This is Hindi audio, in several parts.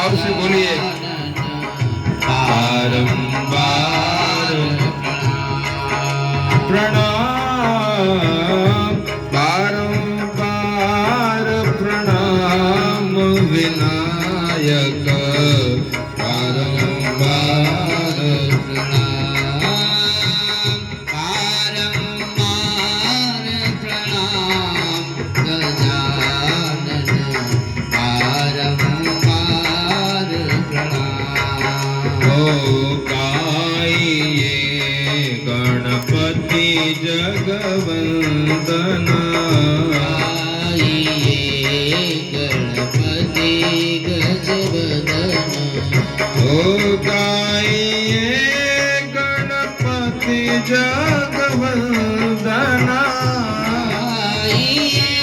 भाव से बोलिए बारंबार प्रणाम, बारंबार प्रणाम विनायक, बारंबार प्रणाम, बारंबार प्रणाम गजानन, बारंबार प्रणाम। ओ गाइए गणपति जगवंदना, गाइए गणपति गजवदना, ओ गाइए गणपति जगवंदना, गाइए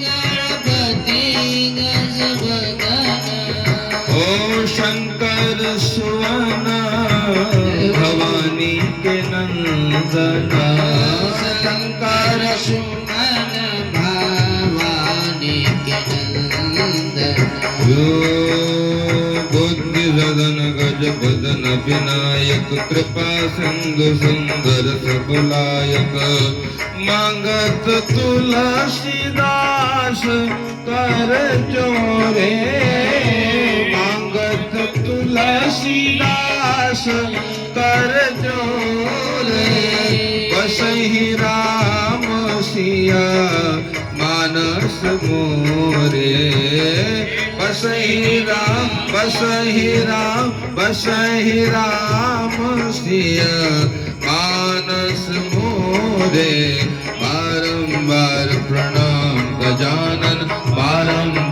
गणपति गजवदना, ओ शंकर सुवना भवानी के नंदना, शंकर सुमन भवानी के नंदन। यो बुद्धि सदन गज बदन विनायक, कृपा सिंधु सुंदर सबलायक, मांगत तुलसीदास कर जोरे, मांगत तुलसीदास कर जोरे, बसहि राम सिया मानस मोरे, बसहि राम, बसहि राम, बसहि राम सिया मानस मोरे, बारंबार प्रणाम गजानन, बारंबार